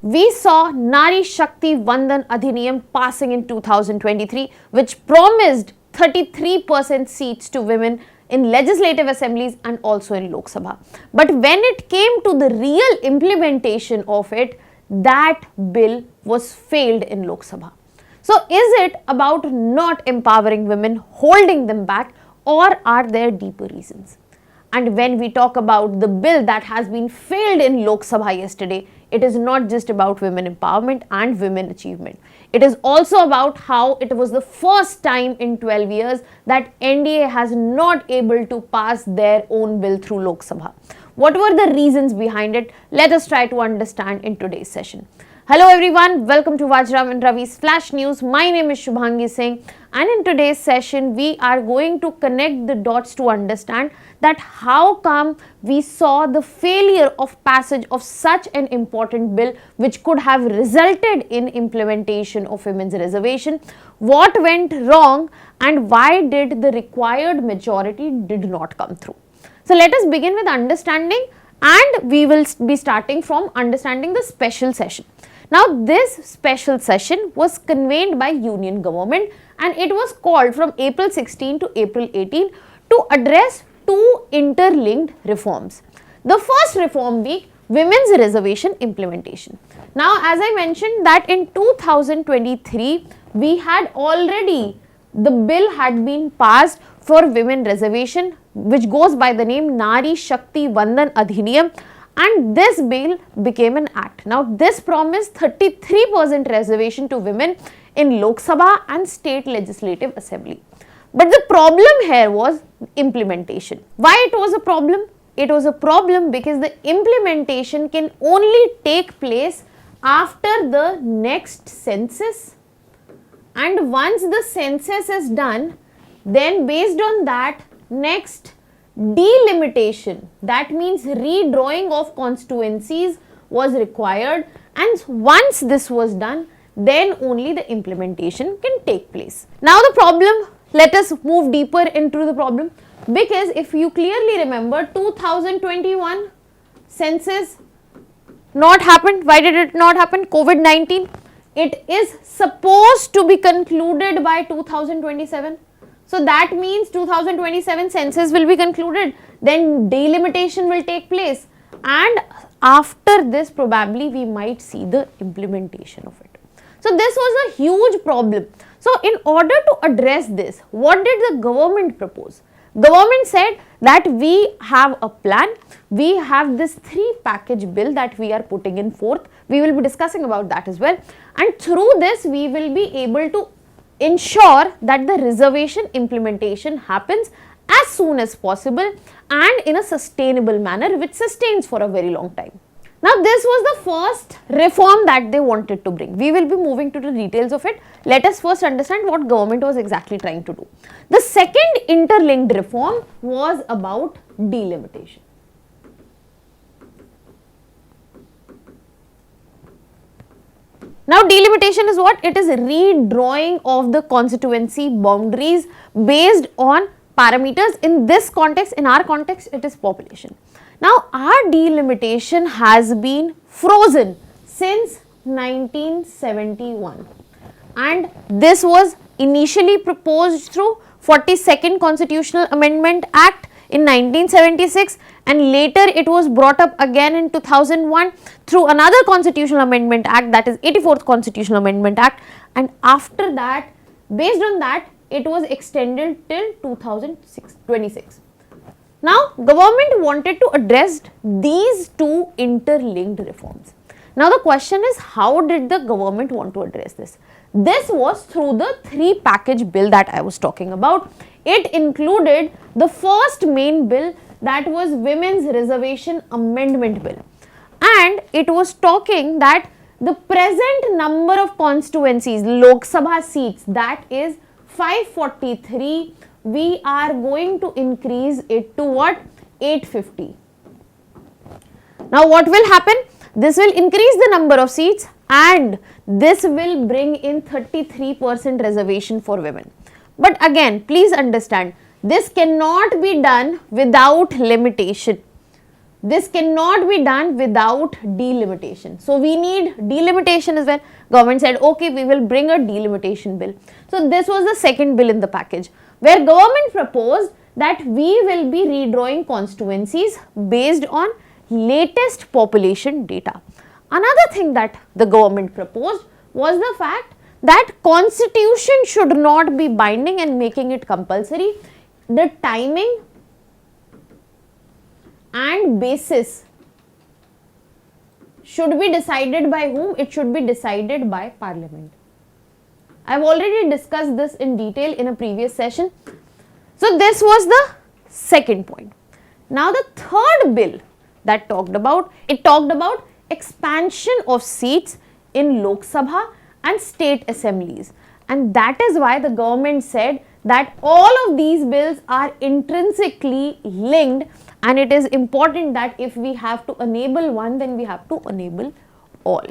we saw Nari Shakti Vandan Adhiniyam passing in 2023, which promised 33% seats to women in legislative assemblies and also in Lok Sabha. But when it came to the real implementation of it, that bill was failed in Lok Sabha. So is it about not empowering women, holding them back, or are there deeper reasons? And when we talk about the bill that has been failed in Lok Sabha yesterday, it is not just about women empowerment and women achievement. It is also about how it was the first time in 12 years that NDA has not able to pass their own bill through Lok Sabha. What were the reasons behind it? Let us try to understand in today's session. Hello everyone, welcome to Vajiram and Ravi's Flash News. My name is Shubhangi Singh, and in today's session we are going to connect the dots to understand that how come we saw the failure of passage of such an important bill which could have resulted in implementation of women's reservation, what went wrong, and why did the required majority did not come through. So let us begin with understanding, and we will be starting from understanding the special session. Now this special session was convened by Union government and it was called from April 16 to April 18 to address two interlinked reforms. The first reform being women's reservation implementation. Now as I mentioned that in 2023 we had already, the bill had been passed for women reservation which goes by the name Nari Shakti Vandan Adhiniyam, and this bill became an act. Now this promised 33% reservation to women in Lok Sabha and state legislative assembly. But the problem here was implementation. Why it was a problem? It was a problem because the implementation can only take place after the next census, and once the census is done, then based on that, next delimitation, that means redrawing of constituencies, was required, and once this was done, then only the implementation can take place. Now the problem, let us move deeper into the problem, because if you clearly remember 2021 census not happened. Why did it not happen? COVID-19. It is supposed to be concluded by 2027. So that means 2027 census will be concluded, then delimitation will take place, and after this probably we might see the implementation of it. So this was a huge problem. So in order to address this, what did the government propose? Government said that we have a plan, we have this 3-package bill that we are putting in forth. We will be discussing about that as well, and through this we will be able to ensure that the reservation implementation happens as soon as possible and in a sustainable manner which sustains for a very long time. Now this was the first reform that they wanted to bring. We will be moving to the details of it. Let us first understand what government was exactly trying to do. The second interlinked reform was about delimitation. Now delimitation is what? It is redrawing of the constituency boundaries based on parameters. In this context, in our context, it is population. Now our delimitation has been frozen since 1971, and this was initially proposed through 42nd Constitutional Amendment Act in 1976, and later it was brought up again in 2001 through another Constitutional Amendment Act, that is 84th Constitutional Amendment Act, and after that, based on that, it was extended till 2026. Now government wanted to address these two interlinked reforms. Now the question is, how did the government want to address this? This was through the 3-package bill that I was talking about. It included the first main bill, that was Women's Reservation Amendment Bill, and it was talking that the present number of constituencies, Lok Sabha seats, that is 543, we are going to increase it to what? 850. Now what will happen? This will increase the number of seats and this will bring in 33% reservation for women. But again, please understand, this cannot be done without limitation. This cannot be done without delimitation. So we need delimitation as well. Government said, okay, we will bring a delimitation bill. So this was the second bill in the package, where government proposed that we will be redrawing constituencies based on latest population data. Another thing that the government proposed was the fact that constitution should not be binding and making it compulsory. The timing and basis should be decided by whom? It should be decided by Parliament. I have already discussed this in detail in a previous session. So this was the second point. Now the third bill that talked about expansion of seats in Lok Sabha and state assemblies, and that is why the government said that all of these bills are intrinsically linked, and it is important that if we have to enable one, then we have to enable all.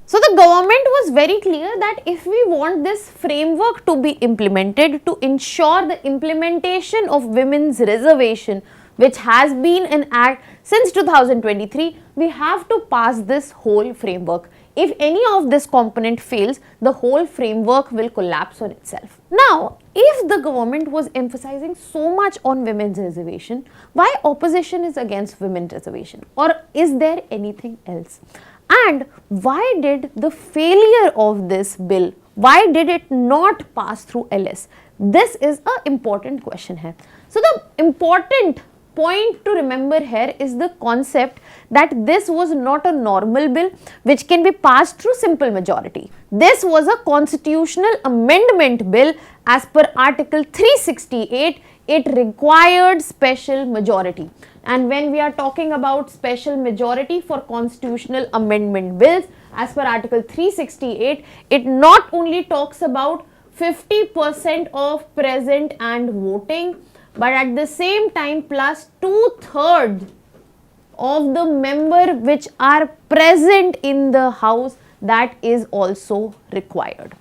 So the government was very clear that if we want this framework to be implemented to ensure the implementation of women's reservation, which has been an act since 2023, we have to pass this whole framework. If any of this component fails, the whole framework will collapse on itself. Now, if the government was emphasizing so much on women's reservation, why opposition is against women's reservation? Or is there anything else? And why did the failure of this bill, why did it not pass through LS? This is an important question here. So the important point to remember here is the concept that this was not a normal bill which can be passed through simple majority. This was a constitutional amendment bill as per Article 368. It required special majority. And when we are talking about special majority for constitutional amendment bills, as per Article 368, it not only talks about 50% of present and voting, but at the same time plus 2/3 of the member which are present in the house, that is also required.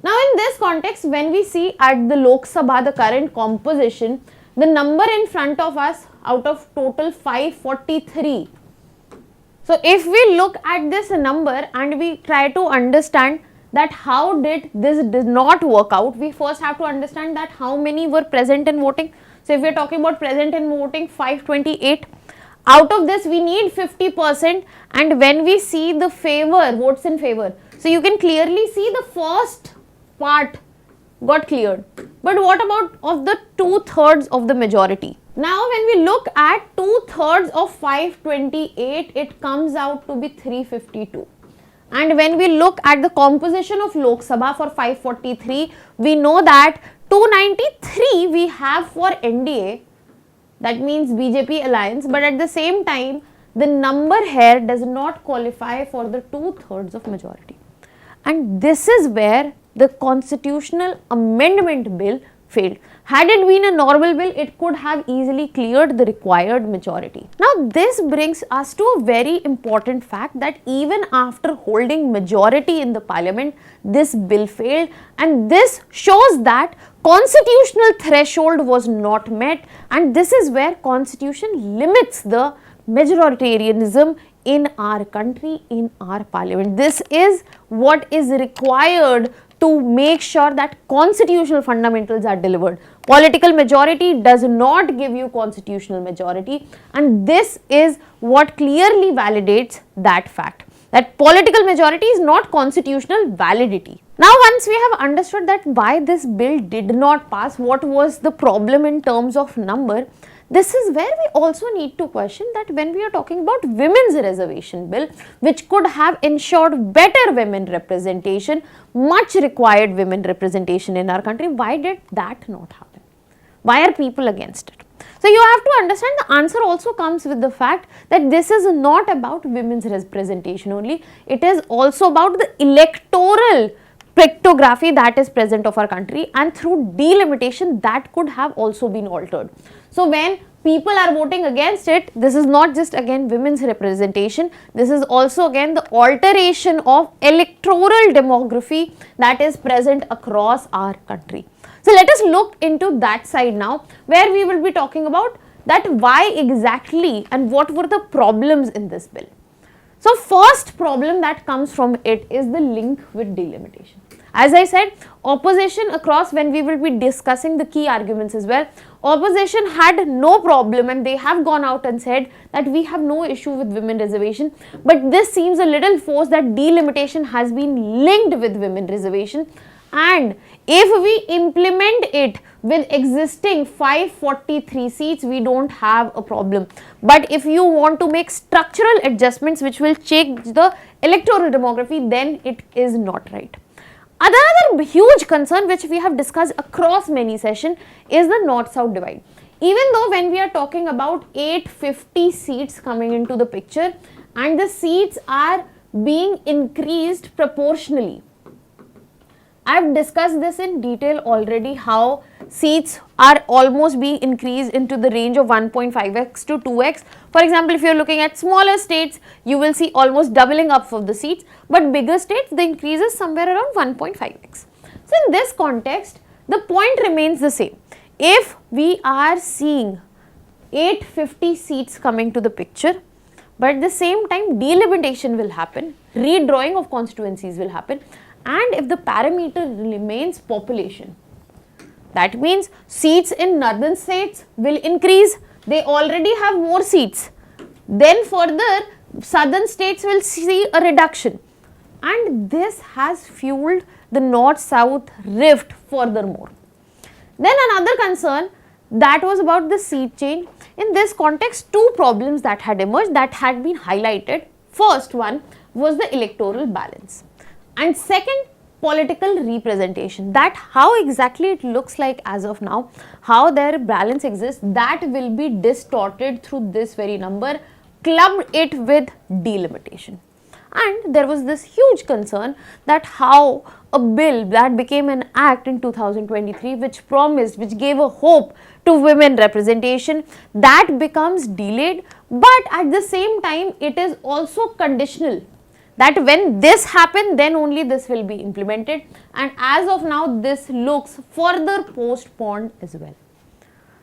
Now in this context, when we see at the Lok Sabha the current composition, the number in front of us out of total 543. So if we look at this number and we try to understand that how did not work out, we first have to understand that how many were present in voting. So if we are talking about present in voting, 528. Out of this we need 50%, and when we see the favor, votes in favor, so you can clearly see the first part got cleared. But what about of the 2/3 of the majority? Now when we look at 2/3 of 528, it comes out to be 352. And when we look at the composition of Lok Sabha for 543, we know that 293 we have for NDA, that means BJP alliance, but at the same time the number here does not qualify for the 2/3 of majority. And this is where the constitutional amendment bill failed. Had it been a normal bill, it could have easily cleared the required majority. Now this brings us to a very important fact that even after holding majority in the parliament, this bill failed, and this shows that constitutional threshold was not met, and this is where constitution limits the majoritarianism in our country, in our parliament. This is what is required to make sure that constitutional fundamentals are delivered. Political majority does not give you constitutional majority, and this is what clearly validates that fact, that political majority is not constitutional validity. Now once we have understood that why this bill did not pass, what was the problem in terms of number, this is where we also need to question that when we are talking about women's reservation bill, which could have ensured better women representation, much required women representation in our country, why did that not happen? Why are people against it? So you have to understand the answer also comes with the fact that this is not about women's representation only, it is also about the electoral pictography that is present of our country, and through delimitation that could have also been altered. So when people are voting against it, this is not just again women's representation, this is also again the alteration of electoral demography that is present across our country. So let us look into that side now, where we will be talking about that why exactly and what were the problems in this bill. So first problem that comes from it is the link with delimitation. As I said, opposition across, when we will be discussing the key arguments as well, opposition had no problem and they have gone out and said that we have no issue with women reservation, but this seems a little forced that delimitation has been linked with women reservation, and if we implement it with existing 543 seats, we don't have a problem. But if you want to make structural adjustments which will change the electoral demography, then it is not right. Another huge concern which we have discussed across many sessions is the north-south divide. Even though when we are talking about 850 seats coming into the picture and the seats are being increased proportionally, I have discussed this in detail already, how seats are almost being increased into the range of 1.5x to 2x. For example, if you are looking at smaller states, you will see almost doubling up of the seats, but bigger states, the increase is somewhere around 1.5x. So in this context, the point remains the same. If we are seeing 850 seats coming to the picture, but at the same time delimitation will happen, redrawing of constituencies will happen, and if the parameter remains population, that means seats in northern states will increase, they already have more seats, then further southern states will see a reduction, and this has fueled the north-south rift furthermore. Then another concern that was about the seat change. In this context, two problems that had emerged that had been highlighted. First one was the electoral balance, and second, political representation, that how exactly it looks like as of now, how their balance exists, that will be distorted through this very number, clubbed it with delimitation. And there was this huge concern that how a bill that became an act in 2023 which promised, which gave a hope to women representation, that becomes delayed, but at the same time it is also conditional, that when this happens, then only this will be implemented, and as of now this looks further postponed as well.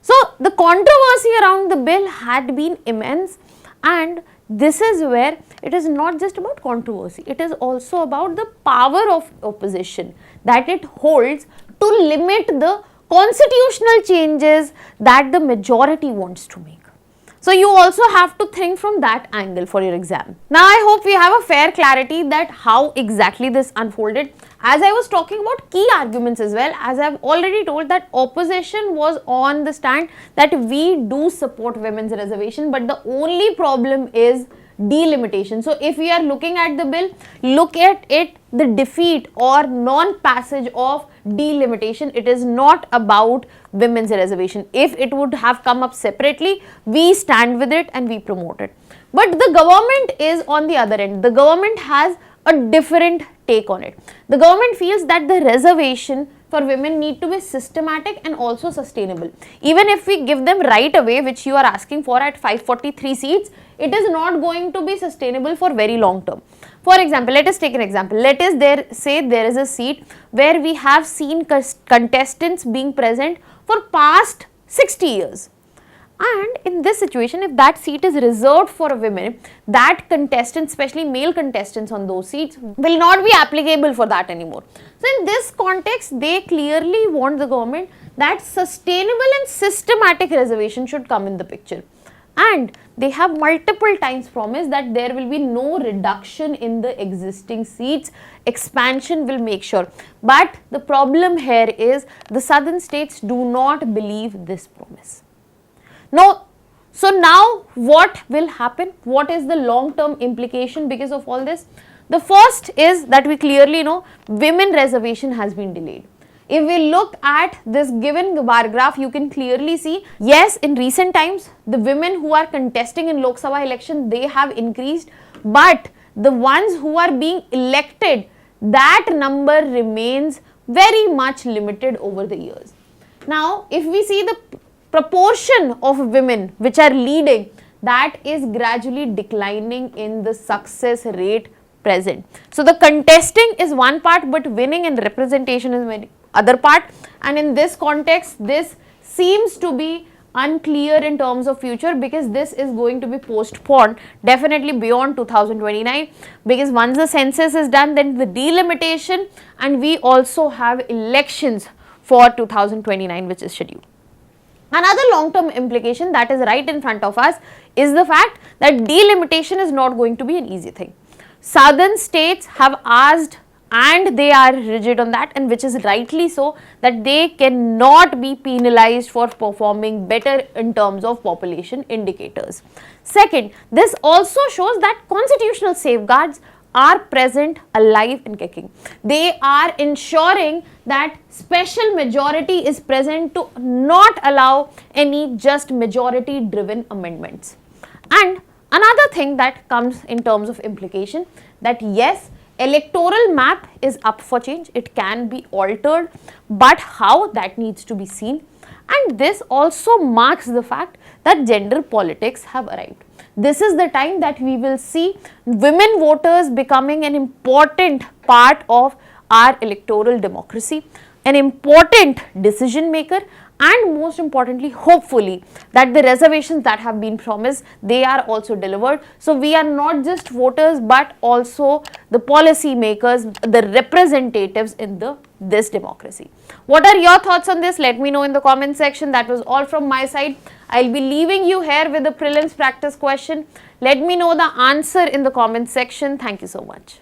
So the controversy around the bill had been immense, and this is where it is not just about controversy, it is also about the power of opposition that it holds to limit the constitutional changes that the majority wants to make. So you also have to think from that angle for your exam. Now I hope we have a fair clarity that how exactly this unfolded. As I was talking about key arguments as well, as I have already told that opposition was on the stand that we do support women's reservation, but the only problem is delimitation. So if we are looking at the bill, look at it, the defeat or non-passage of delimitation. It is not about women's reservation. If it would have come up separately, we stand with it and we promote it. But the government is on the other end. The government has a different take on it. The government feels that the reservation for women need to be systematic and also sustainable. Even if we give them right away, which you are asking for at 543 seats, it is not going to be sustainable for very long term. For example, let us take an example. Let us say there is a seat where we have seen contestants being present for past 60 years. And in this situation, if that seat is reserved for women, that contestants, especially male contestants on those seats, will not be applicable for that anymore. So in this context, they clearly want the government that sustainable and systematic reservation should come in the picture. And they have multiple times promised that there will be no reduction in the existing seats, expansion will make sure. But the problem here is the southern states do not believe this promise. So now what will happen? What is the long-term implication because of all this? The first is that we clearly know women reservation has been delayed. If we look at this given bar graph, you can clearly see, yes, in recent times, the women who are contesting in Lok Sabha election, they have increased, but the ones who are being elected, that number remains very much limited over the years. Now, if we see the proportion of women which are leading, that is gradually declining in the success rate present. So the contesting is one part, but winning and representation is other part, and in this context, this seems to be unclear in terms of future, because this is going to be postponed definitely beyond 2029, because once the census is done, then the delimitation, and we also have elections for 2029 which is scheduled. Another long-term implication that is right in front of us is the fact that delimitation is not going to be an easy thing. Southern states have asked, and they are rigid on that, and which is rightly so, that they cannot be penalized for performing better in terms of population indicators. Second, this also shows that constitutional safeguards are present, alive and kicking. They are ensuring that special majority is present to not allow any just majority driven amendments. And another thing that comes in terms of implication, that yes, electoral map is up for change, it can be altered, but how, that needs to be seen. And this also marks the fact that gender politics have arrived. This is the time that we will see women voters becoming an important part of our electoral democracy, an important decision maker, and most importantly, hopefully, that the reservations that have been promised, they are also delivered. So we are not just voters, but also the policy makers, the representatives in this democracy. What are your thoughts on this? Let me know in the comment section. That was all from my side. I'll be leaving you here with the prelims practice question. Let me know the answer in the comment section. Thank you so much.